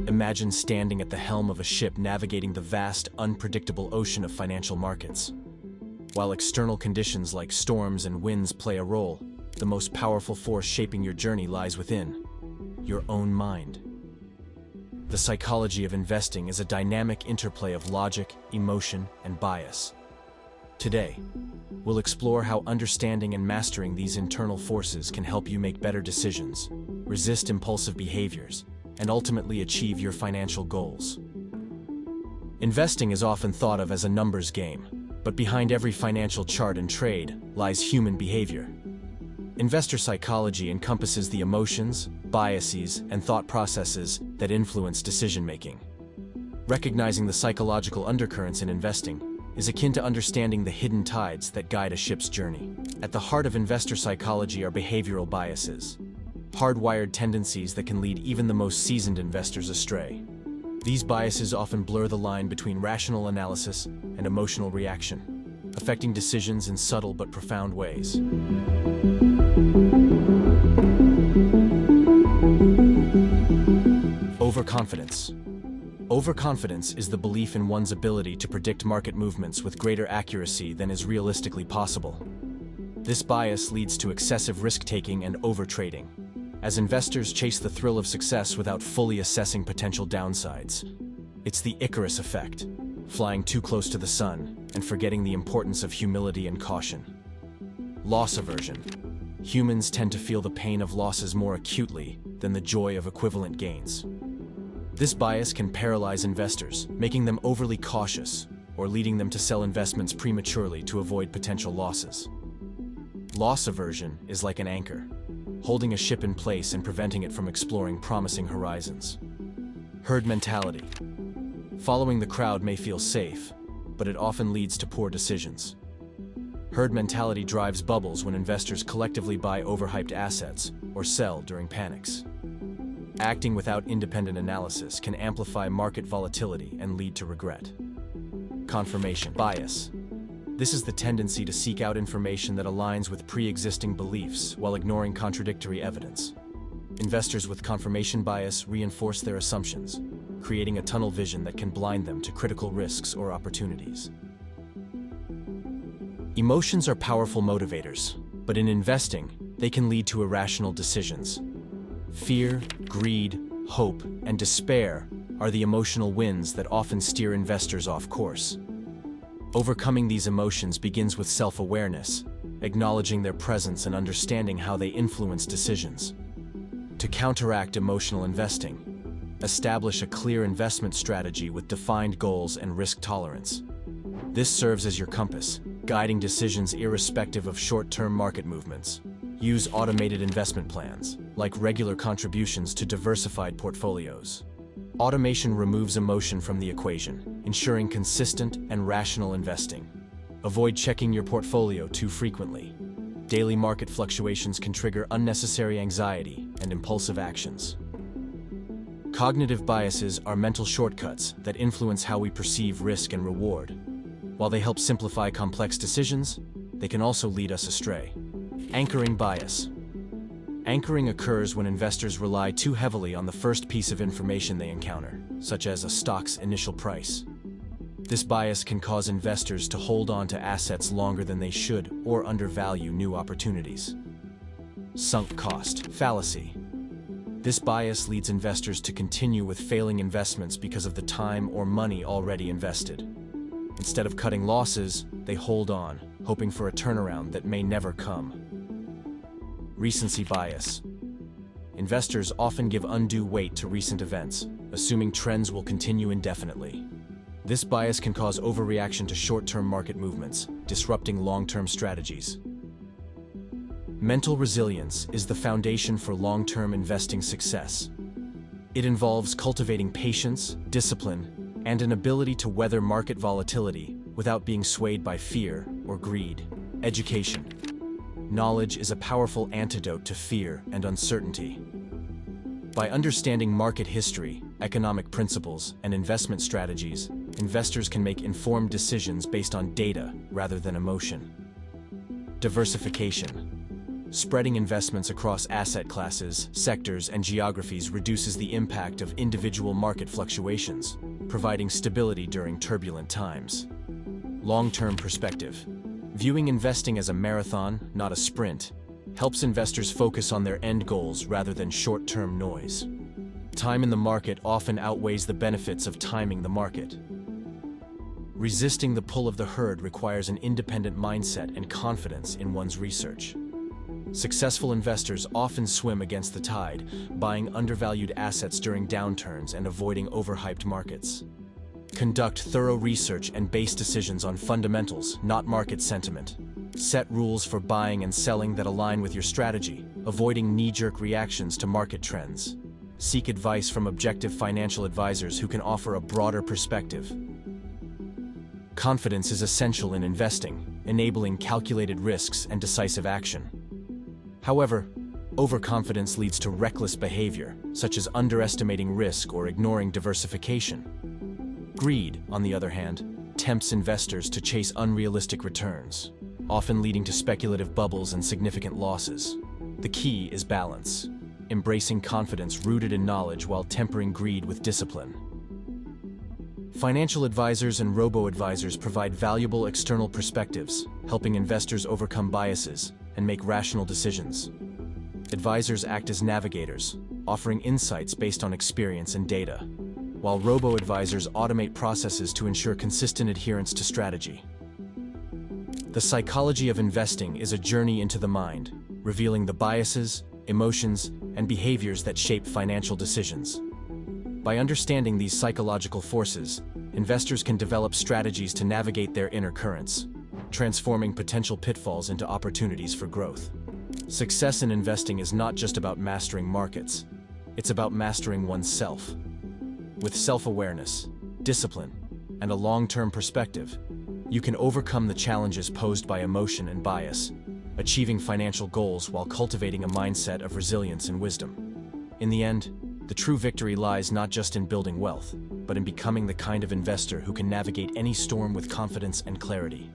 Imagine standing at the helm of a ship navigating the vast, unpredictable ocean of financial markets. While external conditions like storms and winds play a role, the most powerful force shaping your journey lies within your own mind. The psychology of investing is a dynamic interplay of logic, emotion, and bias. Today, we'll explore how understanding and mastering these internal forces can help you make better decisions, resist impulsive behaviors, and ultimately achieve your financial goals. Investing is often thought of as a numbers game, but behind every financial chart and trade lies human behavior. Investor psychology encompasses the emotions, biases, and thought processes that influence decision-making. Recognizing the psychological undercurrents in investing is akin to understanding the hidden tides that guide a ship's journey. At the heart of investor psychology are behavioral biases, hardwired tendencies that can lead even the most seasoned investors astray. These biases often blur the line between rational analysis and emotional reaction, affecting decisions in subtle but profound ways. Overconfidence. Overconfidence is the belief in one's ability to predict market movements with greater accuracy than is realistically possible. This bias leads to excessive risk-taking and overtrading, as investors chase the thrill of success without fully assessing potential downsides. It's the Icarus effect, flying too close to the sun and forgetting the importance of humility and caution. Loss aversion. Humans tend to feel the pain of losses more acutely than the joy of equivalent gains. This bias can paralyze investors, making them overly cautious or leading them to sell investments prematurely to avoid potential losses. Loss aversion is like an anchor, holding a ship in place and preventing it from exploring promising horizons. Herd mentality. Following the crowd may feel safe, but it often leads to poor decisions. Herd mentality drives bubbles when investors collectively buy overhyped assets or sell during panics. Acting without independent analysis can amplify market volatility and lead to regret. Confirmation bias. This is the tendency to seek out information that aligns with pre-existing beliefs while ignoring contradictory evidence. Investors with confirmation bias reinforce their assumptions, creating a tunnel vision that can blind them to critical risks or opportunities. Emotions are powerful motivators, but in investing, they can lead to irrational decisions. Fear, greed, hope, and despair are the emotional winds that often steer investors off course. Overcoming these emotions begins with self-awareness, acknowledging their presence and understanding how they influence decisions. To counteract emotional investing, establish a clear investment strategy with defined goals and risk tolerance. This serves as your compass, guiding decisions irrespective of short-term market movements. Use automated investment plans, like regular contributions to diversified portfolios. Automation removes emotion from the equation, ensuring consistent and rational investing. Avoid checking your portfolio too frequently. Daily market fluctuations can trigger unnecessary anxiety and impulsive actions. Cognitive biases are mental shortcuts that influence how we perceive risk and reward. While they help simplify complex decisions, they can also lead us astray. Anchoring bias. Anchoring occurs when investors rely too heavily on the first piece of information they encounter, such as a stock's initial price. This bias can cause investors to hold on to assets longer than they should or undervalue new opportunities. Sunk cost fallacy. This bias leads investors to continue with failing investments because of the time or money already invested. Instead of cutting losses, they hold on, hoping for a turnaround that may never come. Recency bias. Investors often give undue weight to recent events, assuming trends will continue indefinitely. This bias can cause overreaction to short-term market movements, disrupting long-term strategies. Mental resilience is the foundation for long-term investing success. It involves cultivating patience, discipline, and an ability to weather market volatility without being swayed by fear or greed. Education. Knowledge is a powerful antidote to fear and uncertainty. By understanding market history, economic principles, and investment strategies, investors can make informed decisions based on data rather than emotion. Diversification. Spreading investments across asset classes, sectors, and geographies reduces the impact of individual market fluctuations, providing stability during turbulent times. Long-term perspective. Viewing investing as a marathon, not a sprint, helps investors focus on their end goals rather than short-term noise. Time in the market often outweighs the benefits of timing the market. Resisting the pull of the herd requires an independent mindset and confidence in one's research. Successful investors often swim against the tide, buying undervalued assets during downturns and avoiding overhyped markets. Conduct thorough research and base decisions on fundamentals, not market sentiment. Set rules for buying and selling that align with your strategy, avoiding knee-jerk reactions to market trends. Seek advice from objective financial advisors who can offer a broader perspective. Confidence is essential in investing, enabling calculated risks and decisive action. However, overconfidence leads to reckless behavior, such as underestimating risk or ignoring diversification. Greed, on the other hand, tempts investors to chase unrealistic returns, often leading to speculative bubbles and significant losses. The key is balance, embracing confidence rooted in knowledge while tempering greed with discipline. Financial advisors and robo-advisors provide valuable external perspectives, helping investors overcome biases and make rational decisions. Advisors act as navigators, offering insights based on experience and data, while robo-advisors automate processes to ensure consistent adherence to strategy. The psychology of investing is a journey into the mind, revealing the biases, emotions, and behaviors that shape financial decisions. By understanding these psychological forces, investors can develop strategies to navigate their inner currents, transforming potential pitfalls into opportunities for growth. Success in investing is not just about mastering markets, it's about mastering oneself. With self-awareness, discipline, and a long-term perspective, you can overcome the challenges posed by emotion and bias, achieving financial goals while cultivating a mindset of resilience and wisdom. In the end, the true victory lies not just in building wealth, but in becoming the kind of investor who can navigate any storm with confidence and clarity.